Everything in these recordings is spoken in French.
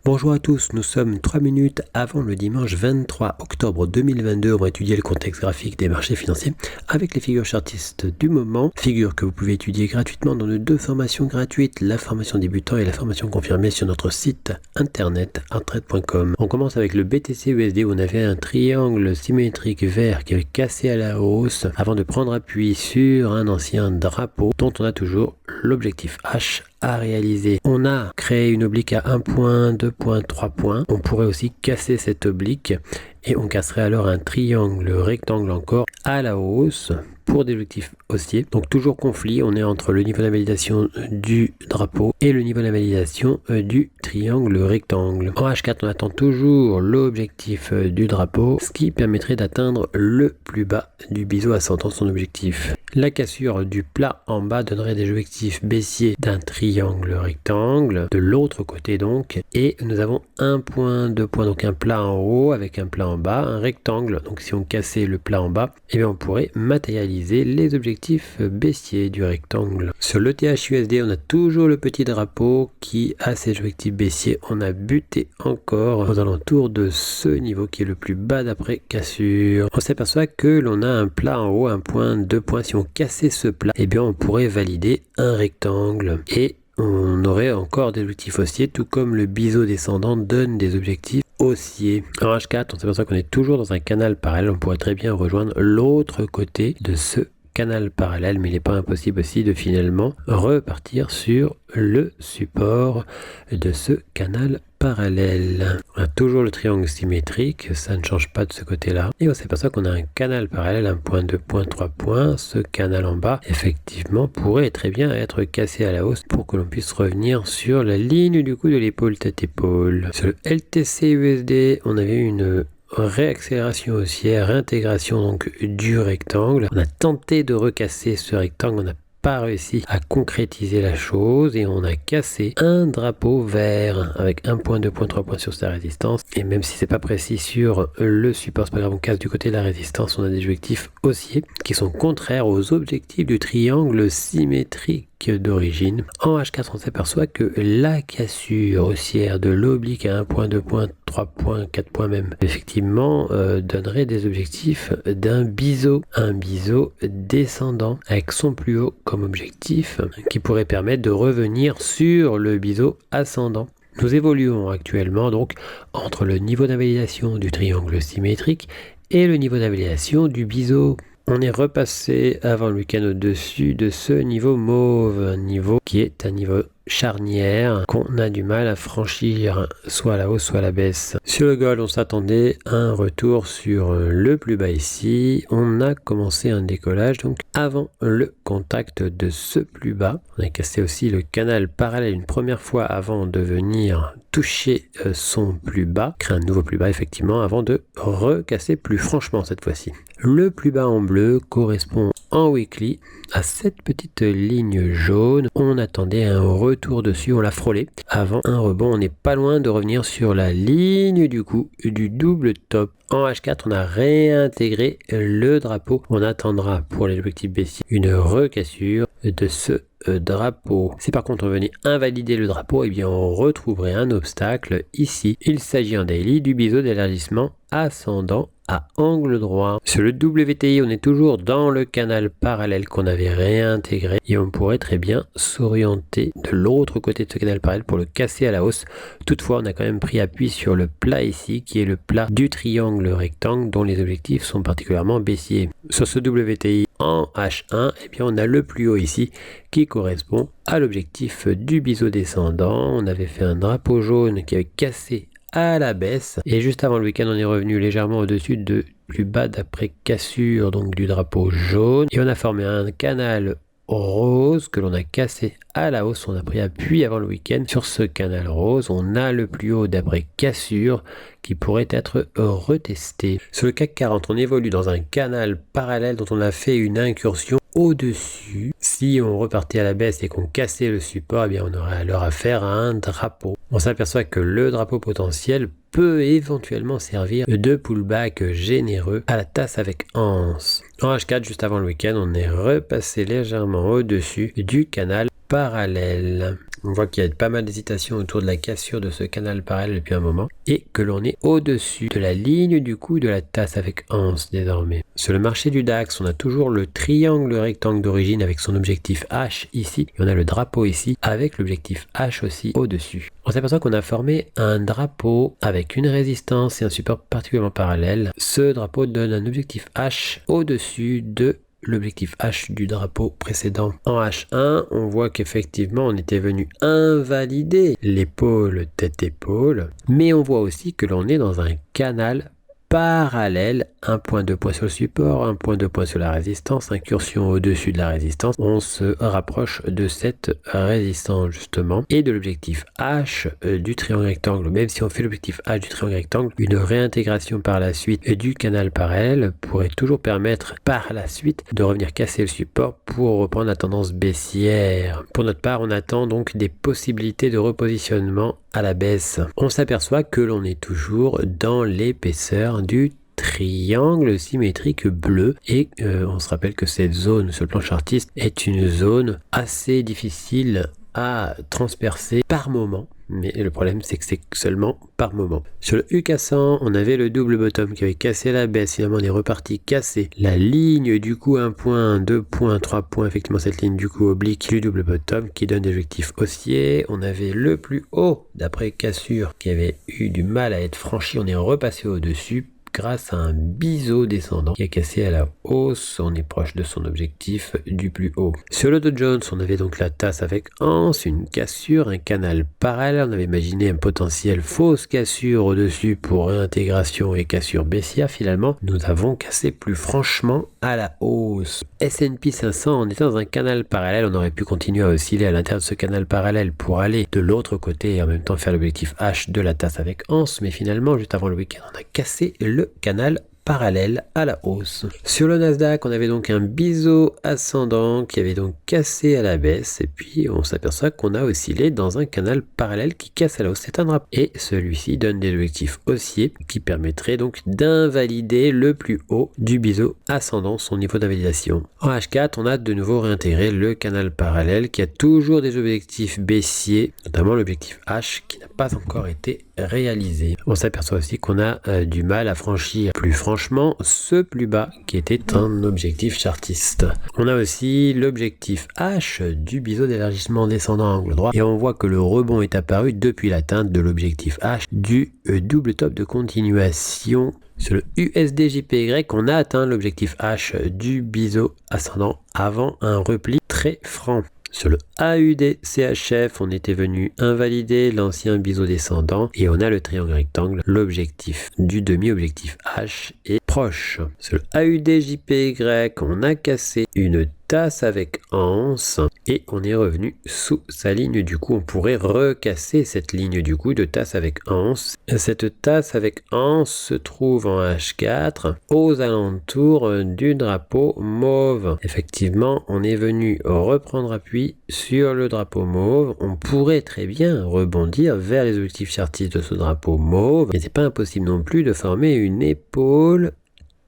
Bonjour à tous, nous sommes 3 minutes avant le dimanche 23 octobre 2022. On va étudier le contexte graphique des marchés financiers avec les figures chartistes du moment. Figures que vous pouvez étudier gratuitement dans nos deux formations gratuites, la formation débutant et la formation confirmée sur notre site internet arttrade.com. On commence avec le BTC USD où on avait un triangle symétrique vert qui avait cassé à la hausse avant de prendre appui sur un ancien drapeau dont on a toujours l'objectif H à réaliser. On a créé une oblique à 1 point, 2 points, 3 points. On pourrait aussi casser cette oblique et on casserait alors un triangle rectangle encore à la hausse pour des objectifs haussiers. Donc toujours conflit, on est entre le niveau d'invalidation du drapeau et le niveau d'invalidation du triangle rectangle. En H4, on attend toujours l'objectif du drapeau, ce qui permettrait d'atteindre le plus bas du biseau ascendant son objectif. La cassure du plat en bas donnerait des objectifs baissiers d'un triangle rectangle, de l'autre côté donc, et nous avons 1 point, 2 points, donc un plat en haut avec un plat en bas, un rectangle. Donc si on cassait le plat en bas, eh bien on pourrait matérialiser les objectifs baissiers du rectangle. Sur le THUSD, on a toujours le petit drapeau qui a ses objectifs baissiers. On a buté encore aux alentours de ce niveau qui est le plus bas d'après cassure. On s'aperçoit que l'on a un plat en haut, 1 point, 2 points. Si on cassait ce plat, eh bien on pourrait valider un rectangle et on aurait encore des objectifs haussiers, tout comme le biseau descendant donne des objectifs haussiers. En H4, on s'aperçoit qu'on est toujours dans un canal parallèle. On pourrait très bien rejoindre l'autre côté de ce canal parallèle, mais il n'est pas impossible aussi de finalement repartir sur le support de ce canal parallèle. On a toujours le triangle symétrique, ça ne change pas de ce côté-là. Et on s'aperçoit qu'on a un canal parallèle, 1 point, 2 points, 3 points. Ce canal en bas, effectivement, pourrait très bien être cassé à la hausse pour que l'on puisse revenir sur la ligne du coup de l'épaule tête-épaule. Sur le LTC USD, on avait une réaccélération haussière, réintégration donc du rectangle. On a tenté de recasser ce rectangle, on n'a pas réussi à concrétiser la chose et on a cassé un drapeau vert avec 1 point, 2 points, 3 points sur sa résistance. Et même si c'est pas précis sur le support, c'est pas grave, on casse du côté de la résistance, on a des objectifs haussiers qui sont contraires aux objectifs du triangle symétrique d'origine. En H4, on s'aperçoit que la cassure haussière de l'oblique à 1 point, 2 points, 3 points, 4 points même, effectivement, donnerait des objectifs d'un biseau. Un biseau descendant avec son plus haut comme objectif qui pourrait permettre de revenir sur le biseau ascendant. Nous évoluons actuellement donc entre le niveau d'invalidation du triangle symétrique et le niveau d'invalidation du biseau. On est repassé avant le week-end au-dessus de ce niveau mauve, un niveau qui est un niveau charnière qu'on a du mal à franchir soit à la hausse soit à la baisse. Sur le gold, on s'attendait à un retour sur le plus bas ici. On a commencé un décollage donc avant le contact de ce plus bas. On a cassé aussi le canal parallèle une première fois avant de venir toucher son plus bas, créer un nouveau plus bas effectivement avant de recasser plus franchement cette fois-ci. Le plus bas en bleu correspond en weekly à cette petite ligne jaune. On attendait un retour dessus, on l'a frôlé. Avant un rebond, on n'est pas loin de revenir sur la ligne du coup du double top. En H4, on a réintégré le drapeau. On attendra pour les objectifs baissiers une recassure de ce drapeau. Si par contre on venait invalider le drapeau, eh bien on retrouverait un obstacle ici. Il s'agit en daily du biseau d'élargissement ascendant à angle droit. Sur le WTI, on est toujours dans le canal parallèle qu'on avait réintégré et on pourrait très bien s'orienter de l'autre côté de ce canal parallèle pour le casser à la hausse. Toutefois, on a quand même pris appui sur le plat ici qui est le plat du triangle rectangle dont les objectifs sont particulièrement baissiers. Sur ce WTI en H1, eh bien on a le plus haut ici qui correspond à l'objectif du biseau descendant. On avait fait un drapeau jaune qui avait cassé à la baisse et juste avant le week-end on est revenu légèrement au-dessus de plus bas d'après cassure donc du drapeau jaune et on a formé un canal rose que l'on a cassé à la hausse. On a pris appui avant le week-end sur ce canal rose. On a le plus haut d'après cassure qui pourrait être retesté. Sur le CAC 40, on évolue dans un canal parallèle dont on a fait une incursion au-dessus. Si on repartait à la baisse et qu'on cassait le support, eh bien on aurait alors affaire à un drapeau. On s'aperçoit que le drapeau potentiel peut éventuellement servir de pullback généreux à la tasse avec anse. En H4, juste avant le week-end, on est repassé légèrement au-dessus du canal parallèle. On voit qu'il y a pas mal d'hésitation autour de la cassure de ce canal parallèle depuis un moment et que l'on est au-dessus de la ligne du coup de la tasse avec anse désormais. Sur le marché du DAX, on a toujours le triangle rectangle d'origine avec son objectif H ici et on a le drapeau ici avec l'objectif H aussi au-dessus. On s'aperçoit qu'on a formé un drapeau avec une résistance et un support particulièrement parallèle. Ce drapeau donne un objectif H au-dessus de l'objectif H du drapeau précédent. En H1, on voit qu'effectivement on était venu invalider l'épaule tête-épaule, mais on voit aussi que l'on est dans un canal parallèle, un point de poids sur le support, un point de poids sur la résistance, incursion au-dessus de la résistance. On se rapproche de cette résistance justement et de l'objectif H du triangle rectangle. Même si on fait l'objectif H du triangle rectangle, une réintégration par la suite du canal parallèle pourrait toujours permettre par la suite de revenir casser le support pour reprendre la tendance baissière. Pour notre part, on attend donc des possibilités de repositionnement à la baisse. On s'aperçoit que l'on est toujours dans l'épaisseur du triangle symétrique bleu et on se rappelle que cette zone sur le plan chartiste est une zone assez difficile à transpercer par moment. Mais le problème, c'est que c'est seulement par moment. Sur le UK100, on avait le double bottom qui avait cassé la baisse. Finalement, on est reparti casser la ligne du coup 1 point, 2 points, 3 points. Effectivement, cette ligne du coup oblique du double bottom qui donne des objectifs haussiers. On avait le plus haut d'après cassure qui avait eu du mal à être franchi. On est repassé au-dessus grâce à un biseau descendant qui a cassé à la hausse. On est proche de son objectif du plus haut. Sur le Dow Jones, on avait donc la tasse avec anse, une cassure, un canal parallèle. On avait imaginé un potentiel fausse cassure au-dessus pour réintégration et cassure baissière. Finalement, nous avons cassé plus franchement à la hausse. S&P 500, on était dans un canal parallèle. On aurait pu continuer à osciller à l'intérieur de ce canal parallèle pour aller de l'autre côté et en même temps faire l'objectif H de la tasse avec anse. Mais finalement, juste avant le week-end, on a cassé le canal parallèle à la hausse. Sur le Nasdaq, on avait donc un biseau ascendant qui avait donc cassé à la baisse et puis on s'aperçoit qu'on a oscillé dans un canal parallèle qui casse à la hausse. C'est un drapeau. Et celui-ci donne des objectifs haussiers qui permettraient donc d'invalider le plus haut du biseau ascendant, son niveau d'invalidation. En H4, on a de nouveau réintégré le canal parallèle qui a toujours des objectifs baissiers, notamment l'objectif H qui n'a pas encore été réalisé. On s'aperçoit aussi qu'on a du mal à franchir plus franchement ce plus bas qui était un objectif chartiste. On a aussi l'objectif H du biseau d'élargissement descendant à angle droit et on voit que le rebond est apparu depuis l'atteinte de l'objectif H du double top de continuation. Sur le USD/JPY, on a atteint l'objectif H du biseau ascendant avant un repli très franc. Sur le AUD/CHF, on était venu invalider l'ancien biseau descendant et on a le triangle rectangle. L'objectif du demi-objectif H est proche. Sur le AUD/JPY, on a cassé une tasse avec anse et on est revenu sous sa ligne. Du coup, on pourrait recasser cette ligne du coup de tasse avec anse. Cette tasse avec anse se trouve en H4 aux alentours du drapeau mauve. Effectivement, on est venu reprendre appui sur le drapeau mauve. On pourrait très bien rebondir vers les objectifs chartistes de ce drapeau mauve, mais c'est pas impossible non plus de former une épaule,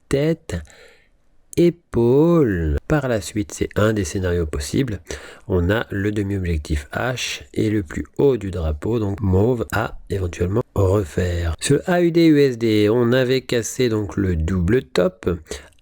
tête, épaule. Par la suite, c'est un des scénarios possibles. On a le demi-objectif H et le plus haut du drapeau, donc mauve, à éventuellement refaire. Sur le AUD/USD, on avait cassé donc le double top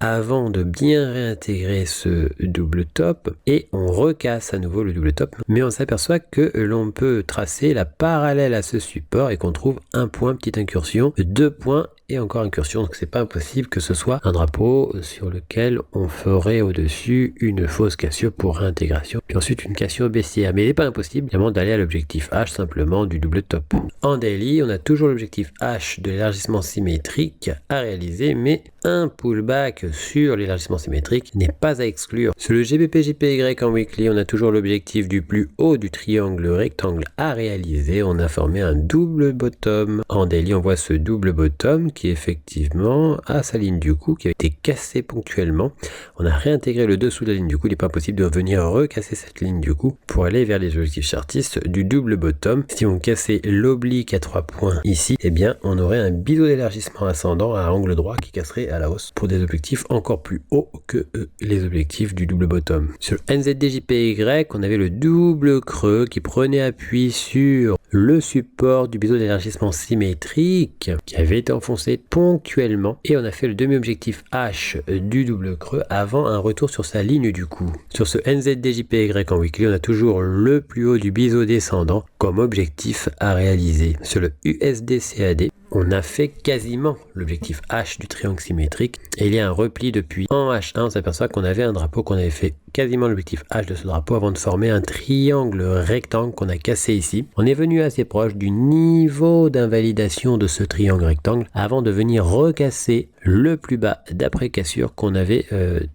avant de bien réintégrer ce double top et on recasse à nouveau le double top, mais on s'aperçoit que l'on peut tracer la parallèle à ce support et qu'on trouve un point, petite incursion, 2 points et encore incursion, donc c'est pas impossible que ce soit un drapeau sur lequel on ferait au-dessus une fausse cassure pour réintégration, puis ensuite une cassure baissière, mais il n'est pas impossible évidemment d'aller à l'objectif H simplement du double top. En daily, on a toujours l'objectif H de l'élargissement symétrique à réaliser, mais un pullback sur l'élargissement symétrique n'est pas à exclure. Sur le GBP/JPY en weekly, on a toujours l'objectif du plus haut du triangle rectangle à réaliser. On a formé un double bottom. En daily, on voit ce double bottom qui effectivement a sa ligne du coup qui a été cassée ponctuellement. On a réintégré le dessous de la ligne du coup. Il n'est pas possible de venir recasser cette ligne du coup pour aller vers les objectifs chartistes du double bottom. Si on cassait l'oblique à 3 points ici, eh bien on aurait un biseau d'élargissement ascendant à angle droit qui casserait à la hausse pour des objectifs encore plus hauts que les objectifs du double bottom. Sur le NZDJPY, on avait le double creux qui prenait appui sur le support du biseau d'élargissement symétrique qui avait été enfoncé ponctuellement et on a fait le demi-objectif H du double creux avant un retour sur sa ligne du coup. Sur ce NZDJPY en weekly, on a toujours le plus haut du biseau descendant comme objectif à réaliser. Sur le USDCAD, on a fait quasiment l'objectif H du triangle symétrique et il y a un repli depuis. En H1, on s'aperçoit qu'on avait un drapeau, qu'on avait fait quasiment l'objectif H de ce drapeau avant de former un triangle rectangle qu'on a cassé ici. On est venu assez proche du niveau d'invalidation de ce triangle rectangle avant de venir recasser le plus bas d'après cassure qu'on avait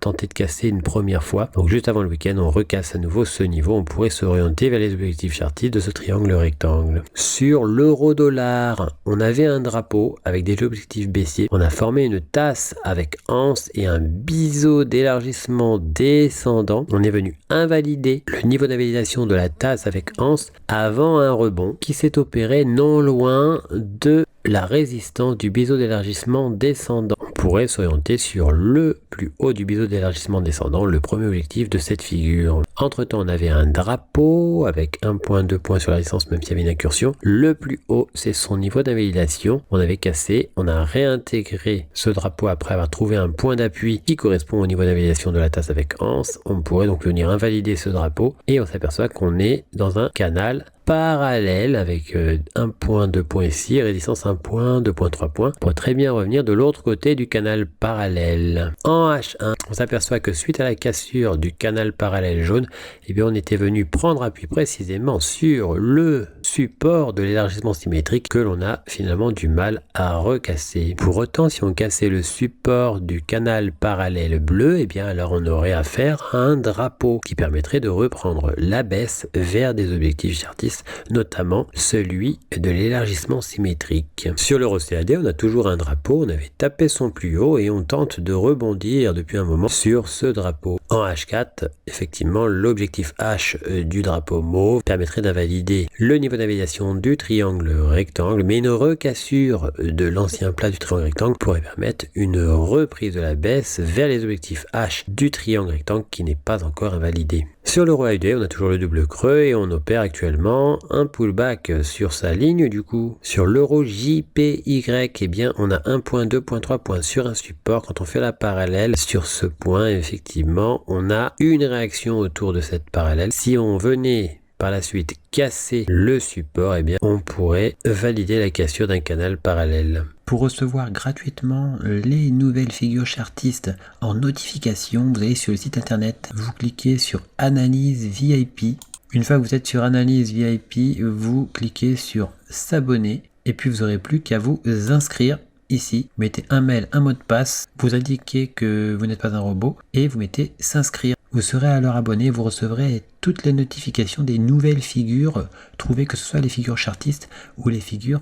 tenté de casser une première fois. Donc juste avant le week-end, on recasse à nouveau ce niveau. On pourrait s'orienter vers les objectifs chartistes de ce triangle rectangle. Sur l'euro-dollar, on avait un drapeau avec des objectifs baissiers. On a formé une tasse avec anse et un biseau d'élargissement descendant. On est venu invalider le niveau d'invalidation de la tasse avec anse avant un rebond qui s'est opéré non loin de la résistance du biseau d'élargissement descendant. On pourrait s'orienter sur le plus haut du biseau d'élargissement descendant, le premier objectif de cette figure. Entre temps, on avait un drapeau avec 1 point, 2 points sur la résistance, même s'il y avait une incursion. Le plus haut, c'est son niveau d'invalidation. On avait cassé, on a réintégré ce drapeau après avoir trouvé un point d'appui qui correspond au niveau d'invalidation de la tasse avec anse. On pourrait donc venir invalider ce drapeau et on s'aperçoit qu'on est dans un canal parallèle avec 1 point, 2 points ici, résistance 1 point, 2 points, 3 points. On pourrait très bien revenir de l'autre côté du canal parallèle. En H1, on s'aperçoit que suite à la cassure du canal parallèle jaune, eh bien on était venu prendre appui précisément sur le support de l'élargissement symétrique que l'on a finalement du mal à recasser. Pour autant, si on cassait le support du canal parallèle bleu, eh bien alors on aurait affaire à un drapeau qui permettrait de reprendre la baisse vers des objectifs chartistes, notamment celui de l'élargissement symétrique. Sur l'euro CAD, on a toujours un drapeau, on avait tapé son plus haut et on tente de rebondir depuis un moment sur ce drapeau. En H4, effectivement, l'objectif H du drapeau mauve permettrait d'invalider le niveau d'invalidation du triangle rectangle, mais une recassure de l'ancien plat du triangle rectangle pourrait permettre une reprise de la baisse vers les objectifs H du triangle rectangle qui n'est pas encore invalidé. Sur l'euro AUD, on a toujours le double creux et on opère actuellement un pullback sur sa ligne du coup. Sur l'euro JPY, eh bien, on a 1 point, 2 points, 3 points sur un support. Quand on fait la parallèle sur ce point, effectivement, on a une réaction autour de cette parallèle. Si on venait par la suite casser le support, eh bien, on pourrait valider la cassure d'un canal parallèle. Pour recevoir gratuitement les nouvelles figures chartistes en notification, vous allez sur le site internet, vous cliquez sur Analyse VIP. Une fois que vous êtes sur Analyse VIP, vous cliquez sur S'abonner et puis vous n'aurez plus qu'à vous inscrire. Ici, vous mettez un mail, un mot de passe, vous indiquez que vous n'êtes pas un robot et vous mettez s'inscrire. Vous serez alors abonné, vous recevrez toutes les notifications des nouvelles figures trouvées, que ce soit les figures chartistes ou les figures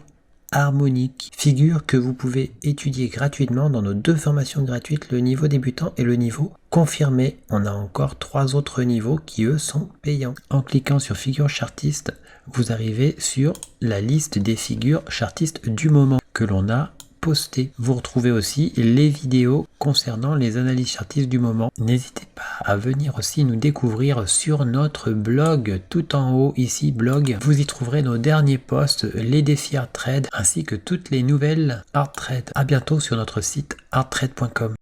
harmoniques. Figures que vous pouvez étudier gratuitement dans nos 2 formations gratuites, le niveau débutant et le niveau confirmé. On a encore 3 autres niveaux qui eux sont payants. En cliquant sur figures chartistes, vous arrivez sur la liste des figures chartistes du moment que l'on a posté. Vous retrouvez aussi les vidéos concernant les analyses chartistes du moment. N'hésitez pas à venir aussi nous découvrir sur notre blog, tout en haut ici blog. Vous y trouverez nos derniers posts, les défis Hard Trade ainsi que toutes les nouvelles Hard Trade. À bientôt sur notre site hardtrade.com.